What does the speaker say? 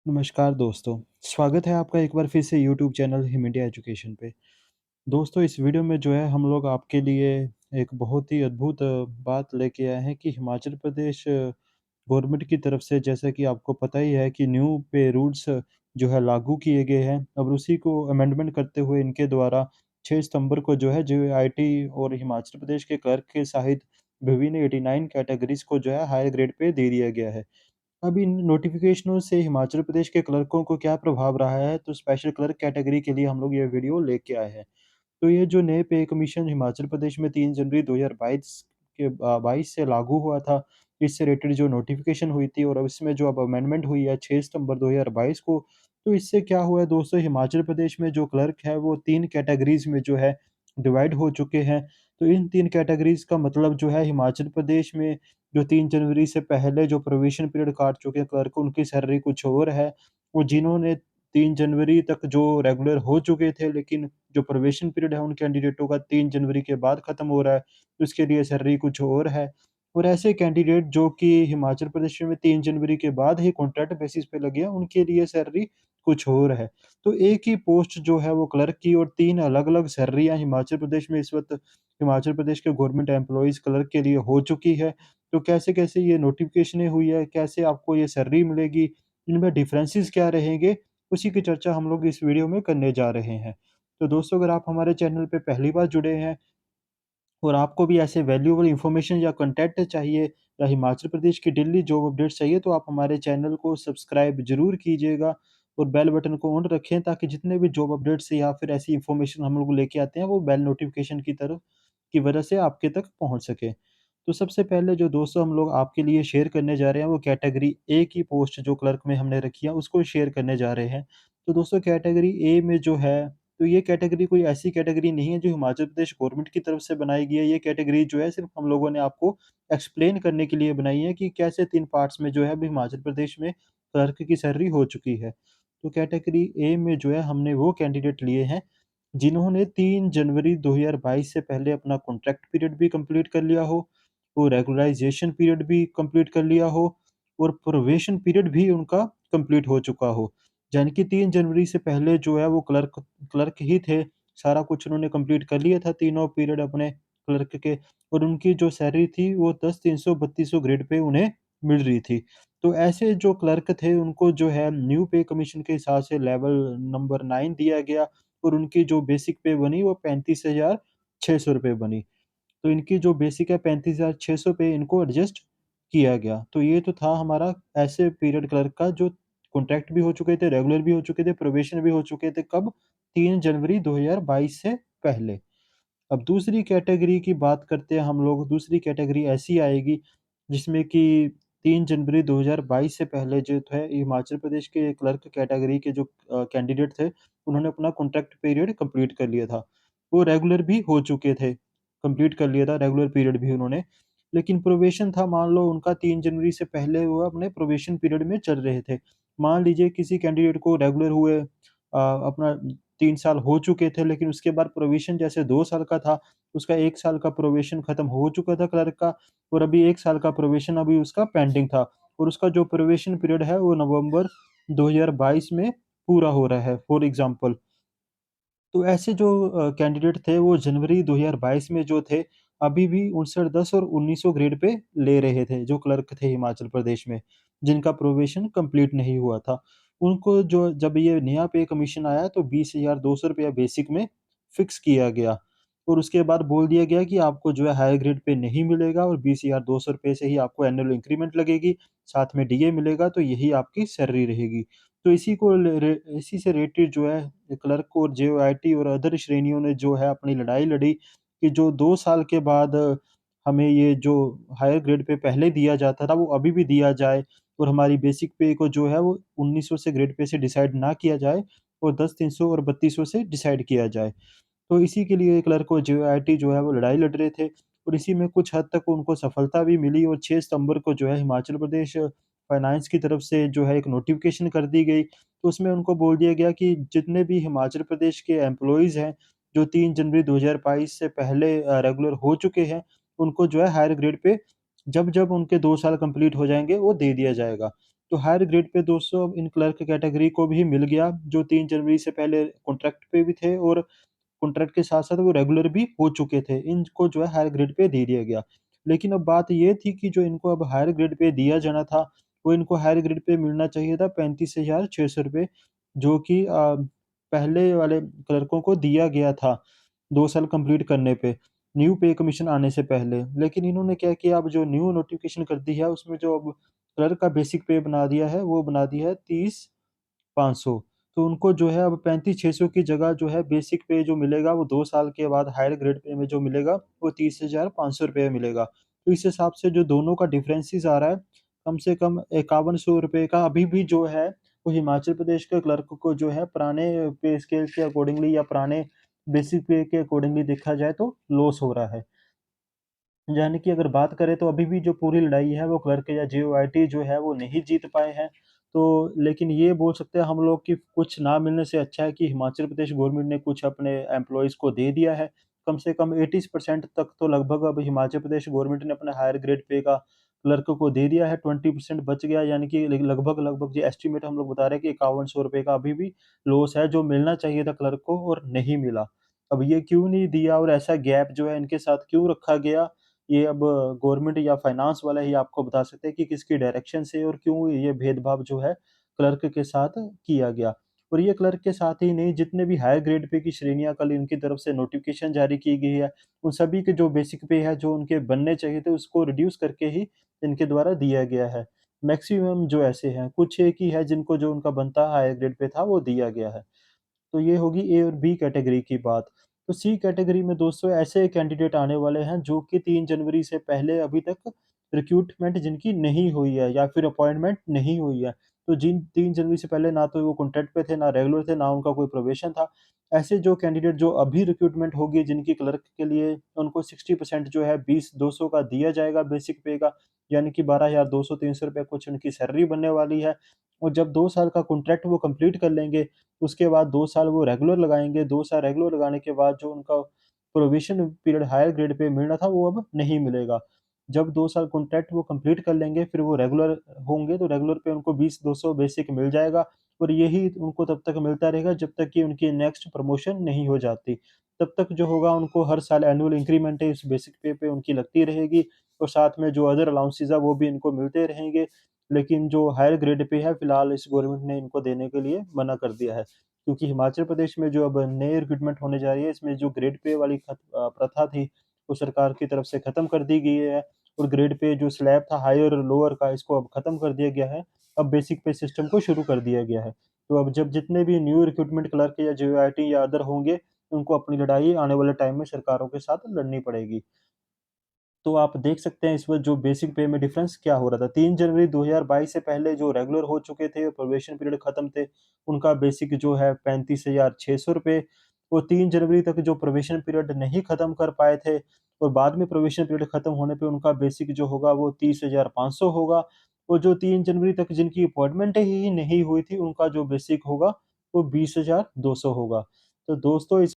नमस्कार दोस्तों, स्वागत है आपका एक बार फिर से YouTube channel him India education पे। दोस्तों इस वीडियो में जो है हम लोग आपके लिए एक बहुत ही अद्भुत बात लेके आए हैं कि हिमाचल प्रदेश गवर्नमेंट की तरफ से जैसा कि आपको पता ही है कि न्यू पे रूल्स जो है लागू किए गए हैं। अब उसी को अमेंडमेंट करते हुए इनके द्वारा 6 सितंबर को जो है जेयूआईटी और हिमाचल प्रदेश के क्लर्क के सहित विभिन्न 89 कैटेगरीज़ को जो है हायर ग्रेड पे दे दिया गया है। अब इन नोटिफ़िकेशनों से हिमाचल प्रदेश के क्लर्कों को क्या प्रभाव रहा है, तो स्पेशल क्लर्क कैटेगरी के लिए हम लोग ये वीडियो लेके आए हैं। तो ये जो नए पे कमीशन हिमाचल प्रदेश में 3 जनवरी 2022 से लागू हुआ था, इससे रिलेटेड जो नोटिफ़िकेशन हुई थी और अब इसमें जो अब अमेंडमेंट हुई है 6 सितंबर 2022 को, तो इससे क्या हुआ है दोस्तों हिमाचल प्रदेश में जो क्लर्क है वो 3 कैटेगरीज़ में जो है डिवाइड हो चुके हैं। तो इन 3 कैटेगरीज़ का मतलब जो है हिमाचल प्रदेश में जो 3 जनवरी से पहले जो प्रोबेशन पीरियड काट चुके क्लर्क उनकी सैलरी कुछ और है और जिन्होंने 3 जनवरी तक जो रेगुलर हो चुके थे लेकिन जो प्रोबेशन पीरियड है उन कैंडिडेटों का 3 जनवरी के बाद खत्म हो रहा है, तो उसके लिए सैलरी कुछ और है। और ऐसे कैंडिडेट जो कि हिमाचल प्रदेश में 3 जनवरी के बाद ही कॉन्ट्रैक्ट बेसिस पे लगे हैं, उनके लिए सैलरी कुछ और है। तो एक ही पोस्ट जो है वो क्लर्क की और 3 अलग-अलग सैलरियाँ हिमाचल प्रदेश में इस वक़्त हिमाचल प्रदेश के गवर्नमेंट एम्प्लॉइज़ क्लर्क के लिए हो चुकी है। तो कैसे-कैसे ये नोटिफ़िकेशनें हुई है, कैसे आपको ये सैलरी मिलेगी, इनमें डिफरेंसेस क्या रहेंगे, उसी की चर्चा हम लोग इस वीडियो में करने जा रहे हैं। तो दोस्तों अगर आप हमारे चैनल पे पहली बार जुड़े हैं और आपको भी ऐसे वैल्यूएबल इन्फॉर्मेशन या कंटेंट चाहिए या हिमाचल प्रदेश की डेली जॉब अपडेट्स चाहिए तो आप हमारे चैनल को सब्सक्राइब ज़रूर कीजिएगा और बेल बटन को ऑन रखें ताकि जितने भी जॉब अपडेट्स या फिर ऐसी इन्फॉर्मेशन हम लोग लेके आते हैं वो बेल नोटिफ़िकेशन की वजह से आपके तक पहुँच सके। तो सबसे पहले जो दोस्तों हम लोग आपके लिए शेयर करने जा रहे हैं वो कैटेगरी ए की पोस्ट जो क्लर्क में हमने रखी है उसको शेयर करने जा रहे हैं। तो दोस्तों कैटेगरी ए में जो है तो ये कैटेगरी कोई ऐसी कैटेगरी नहीं है जो हिमाचल प्रदेश गवर्नमेंट की तरफ से बनाई गई है। ये कैटेगरी जो है सिर्फ़ हम लोगों ने आपको एक्सप्लेन करने के लिए बनाई है कि कैसे 3 पार्ट्स में जो है अभी हिमाचल प्रदेश में क्लर्क की सैलरी हो चुकी है। तो कैटेगरी ए में जो है हमने वो कैंडिडेट लिए हैं जिन्होंने 3 जनवरी 2022 से पहले अपना कॉन्ट्रैक्ट पीरियड भी कंप्लीट कर लिया हो, वो रेगुलराइज़ेशन पीरियड भी कंप्लीट कर लिया हो और प्रोबेशन पीरियड भी उनका कंप्लीट हो चुका हो। यानी कि 3 जनवरी से पहले जो है वो क्लर्क क्लर्क ही थे, सारा कुछ उन्होंने कंप्लीट कर लिया था तीनों पीरियड अपने क्लर्क के और उनकी जो सैलरी थी वो 10,300-3200 ग्रेड पे उन्हें मिल रही थी। तो ऐसे जो क्लर्क थे उनको जो है न्यू पे कमीशन के हिसाब से लेवल नंबर 9 दिया गया और उनकी जो बेसिक पे बनी वो 35,600 रुपए बनी। तो इनकी जो बेसिक है 35,600 पे इनको एडजस्ट किया गया। तो ये तो था हमारा ऐसे पीरियड क्लर्क का जो कॉन्ट्रैक्ट भी हो चुके थे, रेगुलर भी हो चुके थे, प्रोबेशन भी हो चुके थे कब? 3 जनवरी 2022 से पहले। अब दूसरी कैटेगरी की बात करते हैं हम लोग, दूसरी कैटेगरी ऐसी आएगी जिसमें कि 3 जनवरी 2022 से पहले जो थे हिमाचल प्रदेश के क्लर्क कैटेगरी के जो कैंडिडेट थे, उन्होंने अपना कॉन्ट्रैक्ट पीरियड कंप्लीट कर लिया था। वो रेगुलर भी हो चुके थे, कंप्लीट कर लिया था रेगुलर पीरियड भी उन्होंने। लेकिन प्रोबेशन था मान लो उनका 3 जनवरी से पहले वो अपने प्रोबेशन पीरियड में चल रहे थे। मान लीजिए किसी कैंडिडेट को रेगुलर हुए अपना 3 साल हो चुके थे लेकिन उसके बाद प्रोबेशन जैसे 2 साल का था, उसका 1 साल का प्रोबेशन खत्म हो चुका था क्लर्क का और अभी 1 साल का प्रोबेशन अभी उसका पेंडिंग था और उसका जो प्रोबेशन पीरियड है वो नवंबर 2022 में पूरा हो रहा है फॉर एग्ज़ाम्पल। तो ऐसे जो कैंडिडेट थे वो जनवरी 2022 में जो थे, अभी भी 5910 और 1900 ग्रेड पे ले रहे थे, जो क्लर्क थे हिमाचल प्रदेश में, जिनका प्रोबेशन कंप्लीट नहीं हुआ था। उनको जो जब ये नया पे कमीशन आया तो 20,200 रुपया बेसिक में फिक्स किया गया और उसके बाद बोल दिया गया कि आपको जो है हायर ग्रेड पे नहीं मिलेगा और 20,200 रुपए से ही आपको एनुअल इंक्रीमेंट लगेगी, साथ में डीए मिलेगा तो यही आपकी सैलरी रहेगी। तो इसी से रिलेटेड जो है क्लर्क और जेओआईटी और अदर श्रेणियों ने जो है अपनी लड़ाई लड़ी कि जो 2 साल के बाद हमें ये जो हायर ग्रेड पे पहले दिया जाता था वो अभी भी दिया जाए और हमारी बेसिक पे को जो है वो 1900 से ग्रेड पे से डिसाइड ना किया जाए और 10,300 और 3200 से डिसाइड किया जाए। तो इसी के लिए क्लर्क और जेओआईटी जो है वो लड़ाई लड़ रहे थे और इसी में कुछ हद तक उनको सफलता भी मिली और 6 सितंबर को जो है हिमाचल प्रदेश फाइनेंस की तरफ से जो है एक नोटिफ़िकेशन कर दी गई। तो उसमें उनको बोल दिया गया कि जितने भी हिमाचल प्रदेश के एम्प्लॉइज़ हैं, जो 3 जनवरी 2022 से पहले रेगुलर हो चुके हैं, उनको जो है हायर ग्रेड पे जब-जब उनके 2 साल कंप्लीट हो जाएँगे, वो दे दिया जाएगा। तो हायर ग्रेड पे दोस्तों अब इन क्लर्क कैटेगरी को भी मिल गया, जो 3 जनवरी से पहले कॉन्ट्रैक्ट पे भी थे और कॉन्ट्रैक्ट के साथ-साथ वो रेगुलर भी हो चुके थे। इनको जो है हायर ग्रेड पे दे दिया गया। लेकिन अब बात ये थी कि जो इनको अब हायर ग्रेड पे दिया जाना था, वो इनको हायर ग्रेड पे मिलना चाहिए था 35,600 रुपए, जो कि पहले वाले क्लर्कों को दिया गया था 2 साल कंप्लीट करने पे, न्यू पे कमीशन आने से पहले। लेकिन इन्होंने क्या किया, अब जो न्यू नोटिफ़िकेशन कर दी है उसमें जो अब क्लर्क का बेसिक पे बना दिया है, वो बना दिया है 30,500। तो उनको जो है अब 35,600 की जगह जो है बेसिक पे जो मिलेगा वो 2 साल के बाद हायर ग्रेड पे में जो मिलेगा वो 30,500 रुपए मिलेगा। तो इस हिसाब से जो दोनों का डिफरेंसेस आ रहा है, कम से कम 5100 रुपए का अभी भी जो है वो हिमाचल प्रदेश के क्लर्क को जो है पुराने पे स्केल के अकॉर्डिंगली या पुराने बेसिक पे के अकॉर्डिंगली देखा जाए तो लॉस हो रहा है। यानी कि अगर बात करें तो अभी भी जो पूरी लड़ाई है वो क्लर्क या जेओआईटी जो है वो नहीं जीत पाए हैं। तो लेकिन ये बोल सकते हैं हम लोग कि कुछ ना मिलने से अच्छा है कि हिमाचल प्रदेश गवर्नमेंट ने कुछ अपने एम्प्लॉइज़ को दे दिया है। कम से कम 80% तक तो लगभग अब हिमाचल प्रदेश गवर्नमेंट ने अपना हायर ग्रेड पे का क्लर्क को दे दिया है, 20% बच गया, यानी कि लगभग-लगभग जो एस्टीमेट हम लोग बता रहे हैं कि ₹5100 का अभी भी लॉस है जो मिलना चाहिए था क्लर्क को और नहीं मिला। अब ये क्यों नहीं दिया और ऐसा गैप जो है इनके साथ क्यों रखा गया, ये अब गवर्नमेंट या फाइनेंस वाला ही आपको बता सकते हैं कि किसकी डायरेक्शन से और क्यों ये भेदभाव जो है क्लर्क के साथ किया गया। और ये क्लर्क के साथ ही नहीं, जितने भी हायर ग्रेड पे की श्रेणियाँ कल इनकी तरफ से नोटिफ़िकेशन जारी की गई है, उन सभी के जो बेसिक पे है, जो उनके बनने चाहिए थे, उसको रिड्यूस करके ही इनके द्वारा दिया गया है। मैक्सिमम जो ऐसे हैं, कुछ एक ही है जिनको जो उनका बनता हायर ग्रेड पे था, वो दिया गया है। तो ये होगी ए और बी कैटेगरी की बात। तो सी कैटेगरी में दोस्तों ऐसे कैंडिडेट आने वाले हैं जो कि 3 जनवरी से पहले अभी तक रिक्रूटमेंट जिनकी नहीं हुई है या फिर अपॉइंटमेंट नहीं हुई है। तो जिन 3 जनवरी से पहले ना तो वो कॉन्ट्रैक्ट पे थे, ना रेगुलर थे, ना उनका कोई प्रोबेशन था। ऐसे जो कैंडिडेट जो अभी रिक्रूटमेंट होगी जिनकी क्लर्क के लिए उनको 60% जो है 20,200 का दिया जाएगा बेसिक पे का, यानी कि 12,200-300 रुपए कुछ उनकी सैलरी बनने वाली है। और जब 2 साल का कॉन्ट्रैक्ट वो कंप्लीट कर लेंगे, उसके बाद 2 साल वो रेगुलर लगाएँगे, 2 साल रेगुलर लगाने के बाद जो उनका probation period higher grade pay मिलना था, वो अब नहीं मिलेगा। जब 2 साल कॉन्ट्रैक्ट वो कंप्लीट कर लेंगे, फिर वो रेगुलर होंगे, तो रेगुलर पे उनको 20,200 बेसिक मिल जाएगा और यही उनको तब तक मिलता रहेगा जब तक कि उनकी नेक्स्ट प्रमोशन नहीं हो जाती। तब तक जो होगा उनको हर साल एनुअल इंक्रीमेंट इस बेसिक पे उनकी लगती रहेगी और साथ में जो अदर अलाउंसेज़ है, वो भी इनको मिलते रहेंगे। लेकिन जो हायर ग्रेड पे है, फिलहाल इस गवर्नमेंट ने इनको देने के लिए मना कर दिया है। क्योंकि हिमाचल प्रदेश में जो अब नई रिक्रूटमेंट होने जा रही है, इसमें जो ग्रेड पे वाली प्रथा थी, वो सरकार की तरफ से खत्म कर दी गई है और ग्रेड पे जो स्लैब था हायर और लोअर का, इसको अब खत्म कर दिया गया है। अब बेसिक पे सिस्टम को शुरू कर दिया गया है। तो अब जब जितने भी न्यू रिक्रूटमेंट क्लर्क या जेईआईटी या अदर होंगे, उनको अपनी लड़ाई आने वाले टाइम में सरकारों के साथ लड़नी पड़ेगी। तो आप देख सकते हैं इस वक़्त जो बेसिक पे में डिफ़रेंस क्या हो रहा था। 3 जनवरी 2022 से पहले जो रेगुलर हो चुके थे, प्रोबेशन पीरियड खत्म थे, उनका बेसिक जो है 35,600 रुपए और 3 जनवरी तक जो प्रोबेशन पीरियड नहीं खत्म कर पाए थे और बाद में प्रोबेशन पीरियड खत्म होने पे उनका बेसिक जो होगा वो 30,500 होगा और जो 3 जनवरी तक जिनकी अपॉइंटमेंट ही नहीं हुई थी, उनका जो बेसिक होगा वो 20,200 होगा। तो दोस्तों इस